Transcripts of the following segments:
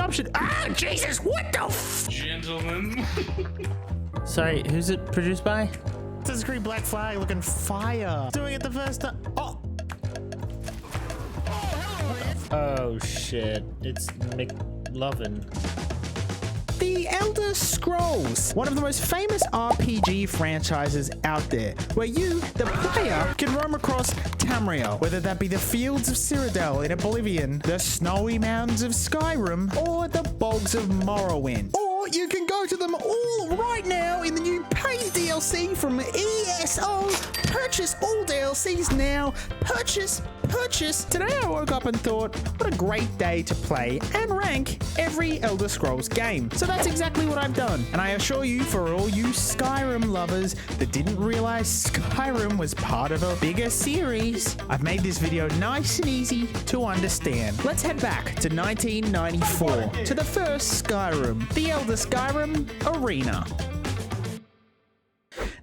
option. Ah, Jesus, what the f? Gentlemen. Sorry, who's it produced by? Assassin's Creed Black Flag looking fire. Doing it the first time. Oh. Oh shit, it's McLovin. The Elder Scrolls, one of the most famous RPG franchises out there, where you, the player, can roam across Tamriel, whether that be the fields of Cyrodiil in Oblivion, the snowy mountains of Skyrim, or the bogs of Morrowind. Or you can go to them all right now in the new paid DLC from ESO. Purchase all DLCs now. Purchase. Today I woke up and thought, what a great day to play and rank every Elder Scrolls game. So that's exactly what I've done. And I assure you, for all you Skyrim lovers that didn't realize Skyrim was part of a bigger series, I've made this video nice and easy to understand. Let's head back to 1994 to the first Skyrim, the Elder Skyrim Arena.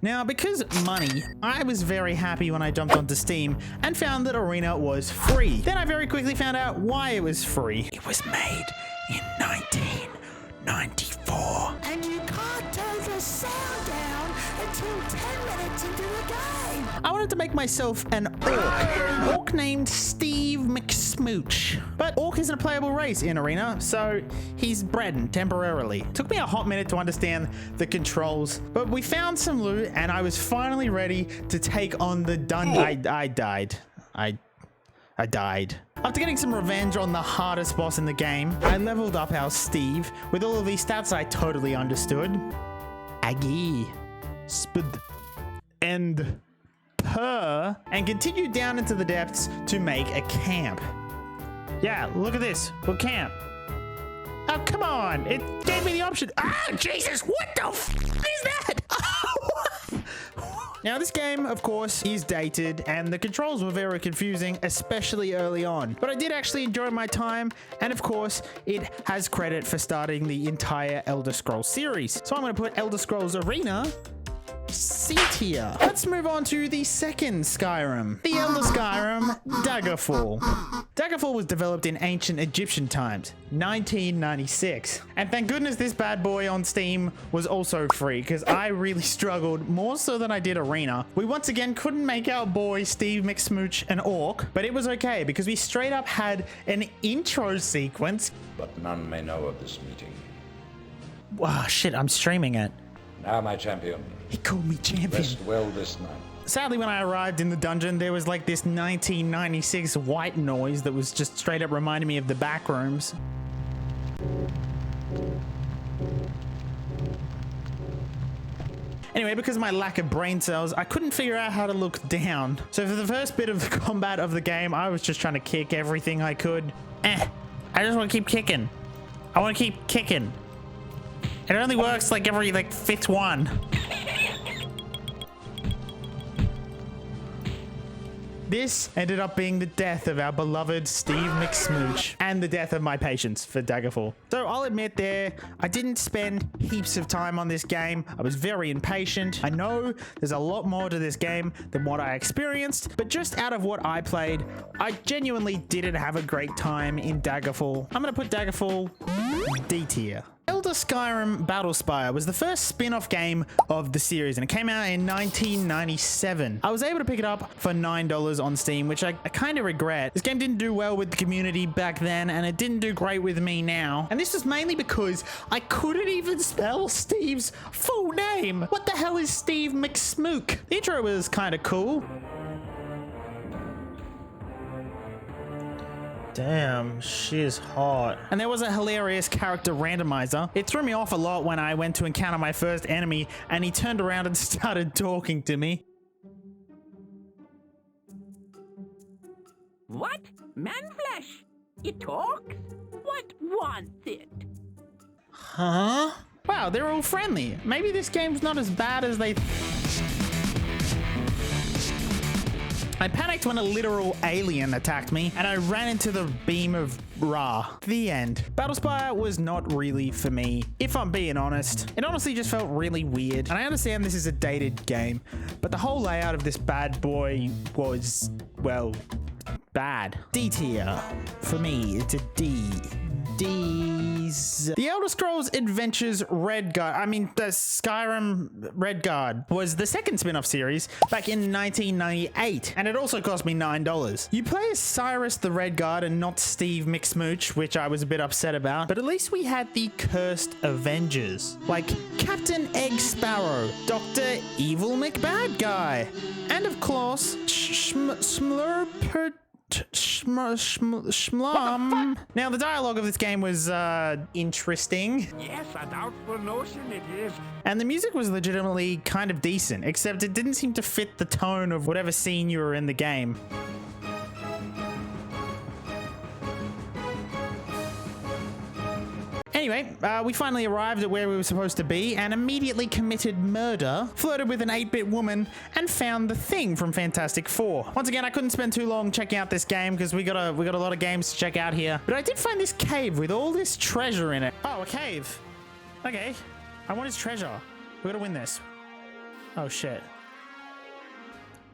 Now, because money, I was very happy when I jumped onto Steam and found that Arena was free. Then I very quickly found out why it was free. It was made in 1994. And you can't turn the sound down until 10 minutes into the game. I wanted to make myself an orc named Steve McSmooch. But orc isn't a playable race in Arena, so he's bred temporarily. It took me a hot minute to understand the controls, but we found some loot and I was finally ready to take on the dungeon. I died. After getting some revenge on the hardest boss in the game, I leveled up our Steve. With all of these stats I totally understood. Aggie, Spud, and Per, and continued down into the depths to make a camp. Yeah, look at this. We'll camp. Oh, come on. It gave me the option. Ah, Jesus, what the f is that? Now, this game, of course, is dated, and the controls were very confusing, especially early on. But I did actually enjoy my time, and of course, it has credit for starting the entire Elder Scrolls series. So I'm going to put Elder Scrolls Arena C tier. Let's move on to the second Skyrim, the Elder Skyrim Daggerfall. Daggerfall was developed in ancient Egyptian times, 1996. And thank goodness this bad boy on Steam was also free, because I really struggled, more so than I did Arena. We once again couldn't make our boy Steve McSmooch an orc, but it was okay because we straight up had an intro sequence. But none may know of this meeting. Wow, shit, I'm streaming it. Now, my champion. He called me champion. Rest well this night. Sadly, when I arrived in the dungeon, there was like this 1996 white noise that was just straight up reminding me of the back rooms. Anyway, because of my lack of brain cells, I couldn't figure out how to look down. So for the first bit of the combat of the game, I was just trying to kick everything I could. I just want to keep kicking. I want to keep kicking. It only works like every fifth one. This ended up being the death of our beloved Steve McSmooch and the death of my patience for Daggerfall. So I'll admit there, I didn't spend heaps of time on this game. I was very impatient. I know there's a lot more to this game than what I experienced, but just out of what I played, I genuinely didn't have a great time in Daggerfall. I'm gonna put Daggerfall D tier. Elder Skyrim Battlespire was the first spin-off game of the series, and it came out in 1997. I was able to pick it up for $9 on Steam, which I kind of regret. This game didn't do well with the community back then, and it didn't do great with me now. And this was mainly because I couldn't even spell Steve's full name. What the hell is Steve McSmook? The intro was kind of cool. Damn, she is hot. And there was a hilarious character randomizer. It threw me off a lot when I went to encounter my first enemy and he turned around and started talking to me. What? Man flesh? It talks? What wants it? Huh? Wow, they're all friendly. Maybe this game's not as bad as they... I panicked when a literal alien attacked me, and I ran into the beam of Ra. The end. Battlespire was not really for me, if I'm being honest. It honestly just felt really weird, and I understand this is a dated game, but the whole layout of this bad boy was, well, bad. D tier. For me, it's a D. goodies. The Elder Scrolls Adventures Redguard, the Skyrim Redguard, was the second spin-off series back in 1998, and it also cost me $9. You play as Cyrus the Redguard and not Steve McSmooch, which I was a bit upset about, but at least we had the Cursed Avengers, like Captain Egg Sparrow, Dr. Evil McBad Guy, and of course, Schmlum. Now, the dialogue of this game was interesting. Yes, a doubtful notion it is. And the music was legitimately kind of decent, except it didn't seem to fit the tone of whatever scene you were in the game. Anyway, we finally arrived at where we were supposed to be and immediately committed murder, flirted with an 8-bit woman, and found the thing from Fantastic Four. Once again, I couldn't spend too long checking out this game because we got a lot of games to check out here. But I did find this cave with all this treasure in it. Oh, a cave. Okay. I want his treasure. We gotta win this. Oh, shit.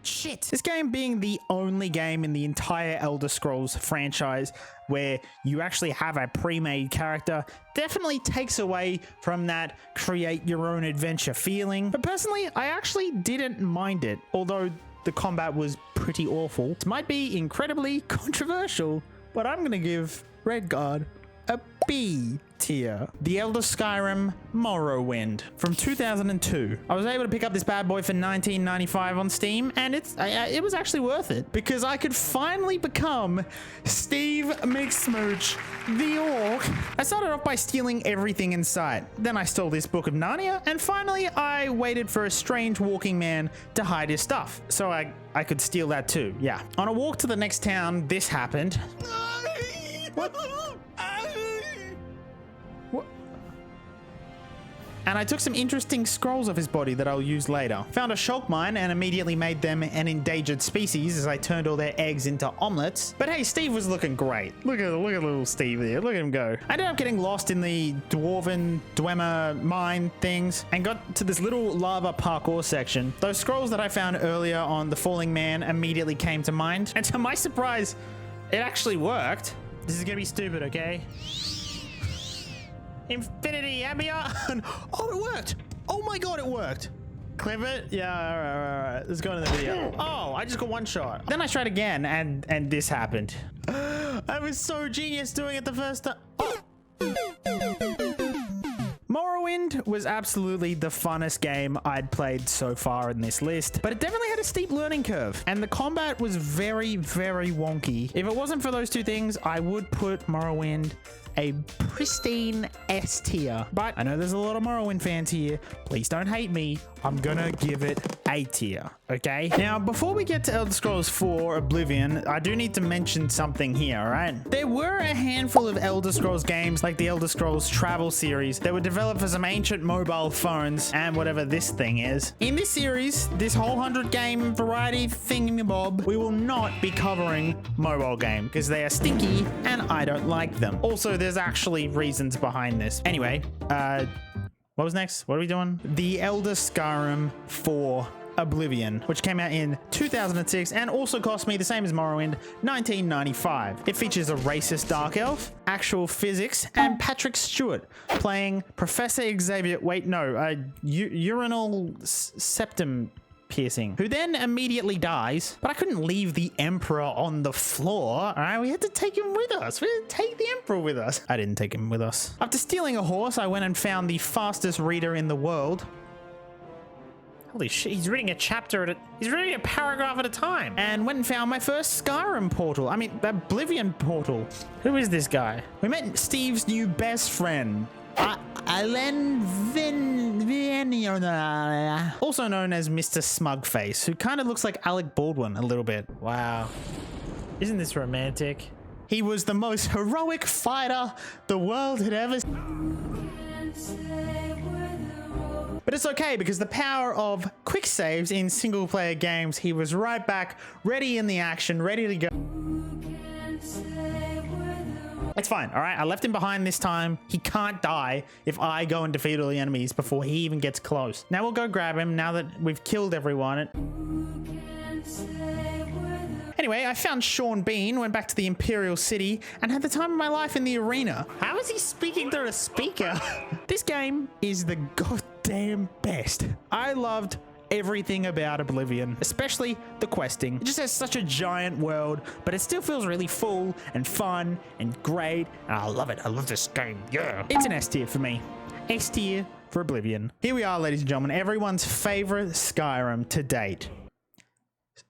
Shit. This game being the only game in the entire Elder Scrolls franchise where you actually have a pre-made character definitely takes away from that create your own adventure feeling. But personally, I actually didn't mind it, although the combat was pretty awful. It might be incredibly controversial, but I'm gonna give Redguard a B tier. The Elder Skyrim Morrowind from 2002. I was able to pick up this bad boy for $19.95 on Steam, and it was actually worth it because I could finally become Steve McSmooch the Orc. I started off by stealing everything in sight. Then I stole this Book of Narnia, and finally I waited for a strange walking man to hide his stuff, so I could steal that too. Yeah. On a walk to the next town, this happened. What? And I took some interesting scrolls of his body that I'll use later. Found a shulk mine and immediately made them an endangered species as I turned all their eggs into omelets. But hey, Steve was looking great. Look at little Steve there. Look at him go. I ended up getting lost in the Dwemer mine things and got to this little lava parkour section. Those scrolls that I found earlier on the Falling Man immediately came to mind. And to my surprise, it actually worked. This is gonna be stupid, okay? Infinity and beyond. Oh, it worked. Oh my god, it worked. Clip it. Yeah, all right. Let's go into the video. Oh, I just got one shot. Then I tried again, and this happened. I was so genius doing it the first time. Morrowind was absolutely the funnest game I'd played so far in this list, but it definitely had a steep learning curve, and the combat was very, very wonky. If it wasn't for those two things, I would put Morrowind a pristine S tier. But I know there's a lot of Morrowind fans here. Please don't hate me. I'm gonna give it A tier, okay? Now, before we get to Elder Scrolls 4 Oblivion, I do need to mention something here, alright? There were a handful of Elder Scrolls games, like the Elder Scrolls Travel series, that were developed for some ancient mobile phones and whatever this thing is. In this series, this whole 100-game variety thingamabob, we will not be covering mobile game, because they are stinky and I don't like them. Also, there's actually reasons behind this. Anyway, what was next? What are we doing? The Elder Skyrim 4 Oblivion, which came out in 2006 and also cost me the same as Morrowind, $19.95. It features a racist dark elf, actual physics, and Patrick Stewart playing Professor Xavier. Wait, no, urinal septum piercing, who then immediately dies. But I couldn't leave the Emperor on the floor. All right, we had to take him with us. We had to take the Emperor with us. I didn't take him with us. After stealing a horse, I went and found the fastest reader in the world. Holy shit, he's reading a chapter he's reading a paragraph at a time. And went and found my first Skyrim portal. I mean, Oblivion portal. Who is this guy? We met Steve's new best friend, Alen also known as Mr. Smugface, who kind of looks like Alec Baldwin a little bit. Wow. Isn't this romantic? He was the most heroic fighter the world had ever seen. But it's okay, because the power of quick saves in single player games, he was right back, ready in the action, ready to go. It's fine, all right? I left him behind this time. He can't die if I go and defeat all the enemies before he even gets close. Now we'll go grab him now that we've killed everyone. Anyway, I found Sean Bean, went back to the Imperial City, and had the time of my life in the arena. How is he speaking through a speaker? This game is the goddamn best. I loved everything about Oblivion, especially the questing. It just has such a giant world, but it still feels really full and fun and great. And I love it. I love this game. Yeah. It's an S tier for me. S tier for Oblivion. Here we are, ladies and gentlemen. Everyone's favorite Skyrim to date.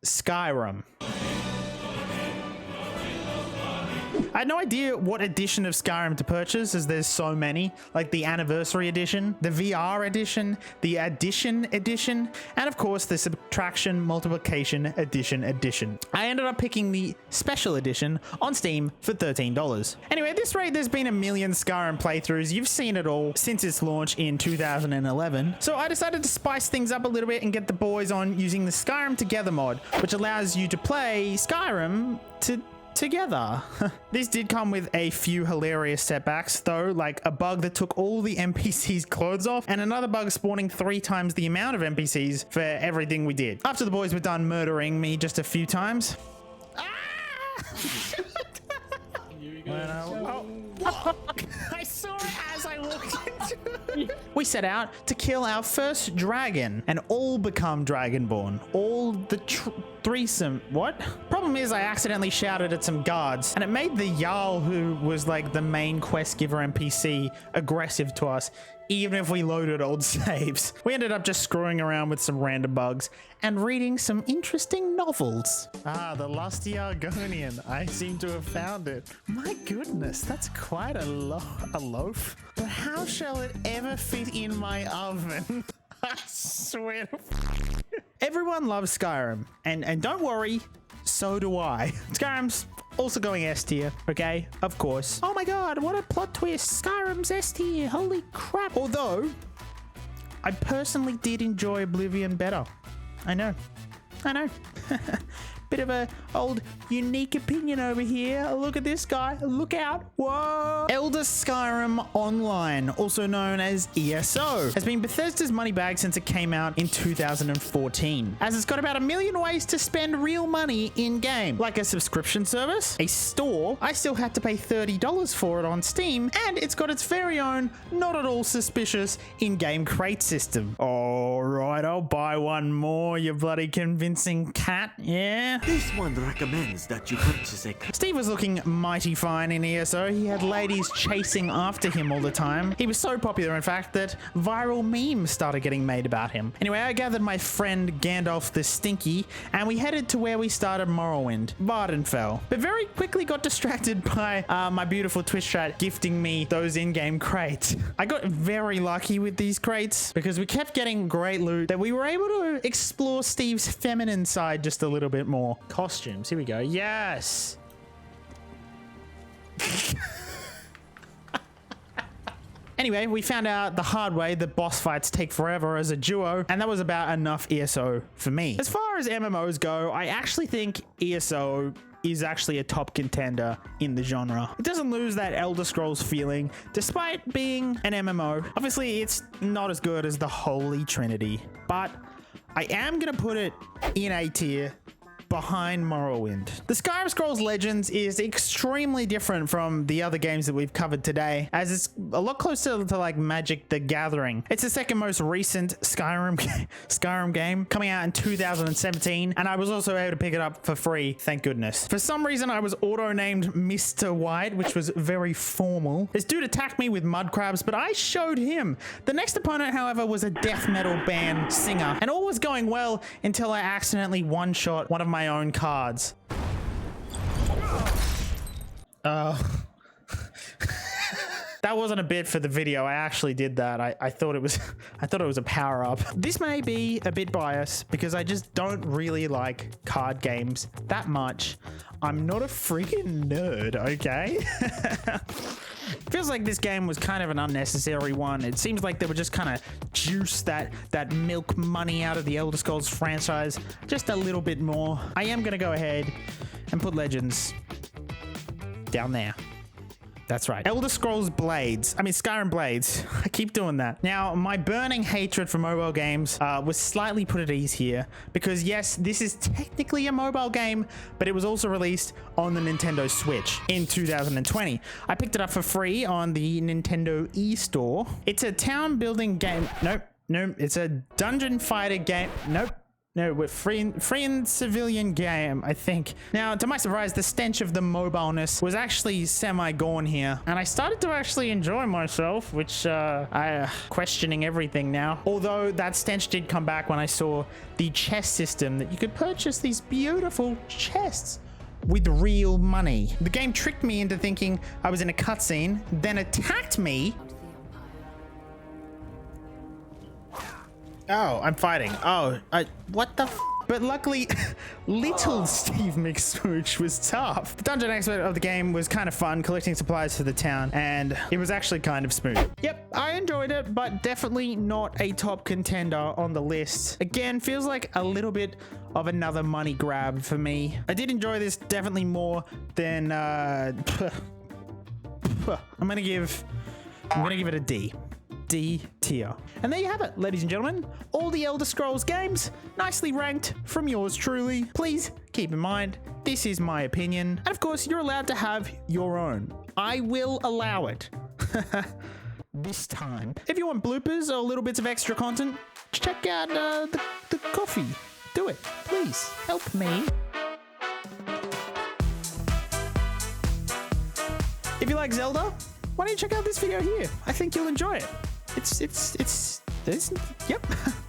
Skyrim. I had no idea what edition of Skyrim to purchase, as there's so many, like the Anniversary Edition, the VR Edition, the Addition Edition, and of course the Subtraction Multiplication Edition. I ended up picking the Special Edition on Steam for $13. Anyway, at this rate, there's been a million Skyrim playthroughs. You've seen it all since its launch in 2011. So I decided to spice things up a little bit and get the boys on using the Skyrim Together mod, which allows you to play Skyrim together. This did come with a few hilarious setbacks though, like a bug that took all the NPCs' clothes off and another bug spawning 3 times the amount of NPCs for everything we did. After the boys were done murdering me just a few times. I saw it as I walked into it. We set out to kill our first dragon and all become dragonborn. All the threesome. What? Problem is, I accidentally shouted at some guards and it made the Jarl, who was like the main quest giver NPC, aggressive to us, even if we loaded old saves. We ended up just screwing around with some random bugs and reading some interesting novels. Ah, the Lusty Argonian. I seem to have found it. My goodness, that's quite a loaf. But how shall it ever fit in my oven? I swear to everyone loves Skyrim, and don't worry, so do I. Skyrim's also going S tier, okay? Of course. Oh my god, what a plot twist. Skyrim's S tier, holy crap. Although, I personally did enjoy Oblivion better. I know. Bit of a old unique opinion over here. Look at this guy. Look out. Whoa. Elder Skyrim Online, also known as ESO, has been Bethesda's money bag since it came out in 2014, as it's got about 1 million ways to spend real money in-game, like a subscription service, a store. I still had to pay $30 for it on Steam, and it's got its very own, not at all suspicious, in-game crate system. All right, I'll buy one more, you bloody convincing cat. Yeah. This one recommends that you purchase a... Steve was looking mighty fine in ESO. He had ladies chasing after him all the time. He was so popular, in fact, that viral memes started getting made about him. Anyway, I gathered my friend Gandalf the Stinky, and we headed to where we started Morrowind, Vardenfell, but very quickly got distracted by my beautiful Twitch chat gifting me those in-game crates. I got very lucky with these crates because we kept getting great loot that we were able to explore Steve's feminine side just a little bit more. Costumes, here we go. Yes. Anyway, we found out the hard way that boss fights take forever as a duo, and that was about enough ESO for me. As far as MMOs go, I actually think ESO is actually a top contender in the genre. It doesn't lose that Elder Scrolls feeling, despite being an MMO. Obviously, it's not as good as the Holy Trinity, but I am gonna put it in A tier behind Morrowind. The Skyrim Scrolls Legends is extremely different from the other games that we've covered today, as it's a lot closer to like Magic the Gathering. It's the second most recent Skyrim game, coming out in 2017, and I was also able to pick it up for free, thank goodness. For some reason, I was auto-named Mr. Wight, which was very formal. This dude attacked me with mud crabs, but I showed him. The next opponent, however, was a death metal band singer, and all was going well until I accidentally one-shot one of my own cards. That wasn't a bit for the video. I actually did that. I thought it was a power up. This may be a bit biased because I just don't really like card games that much. I'm not a freaking nerd, okay? Feels like this game was kind of an unnecessary one. It seems like they were just kind of juice that milk money out of the Elder Scrolls franchise just a little bit more. I am going to go ahead and put Legends down there. That's right. Elder Scrolls Blades. I mean, Skyrim Blades. I keep doing that. Now, my burning hatred for mobile games was slightly put at ease here because yes, this is technically a mobile game, but it was also released on the Nintendo Switch in 2020. I picked it up for free on the Nintendo eStore. It's a town building game. Nope. It's a dungeon fighter game. Nope. No, we're free and civilian game, I think. Now, to my surprise, the stench of the mobileness was actually semi-gone here. And I started to actually enjoy myself, which I questioning everything now. Although that stench did come back when I saw the chest system that you could purchase these beautiful chests with real money. The game tricked me into thinking I was in a cutscene, then attacked me. Oh, I'm fighting. Oh, what the f? But luckily, little Steve McSmooch was tough. The dungeon aspect of the game was kind of fun, collecting supplies for the town, and it was actually kind of smooth. Yep, I enjoyed it, but definitely not a top contender on the list. Again, feels like a little bit of another money grab for me. I did enjoy this definitely more than, I'm gonna give it a D. D tier. And there you have it, ladies and gentlemen. All the Elder Scrolls games, nicely ranked from yours truly. Please keep in mind, this is my opinion. And of course, you're allowed to have your own. I will allow it. This time. If you want bloopers or little bits of extra content, check out the coffee. Do it, please. Help me. If you like Zelda, why don't you check out this video here? I think you'll enjoy it. It's yep.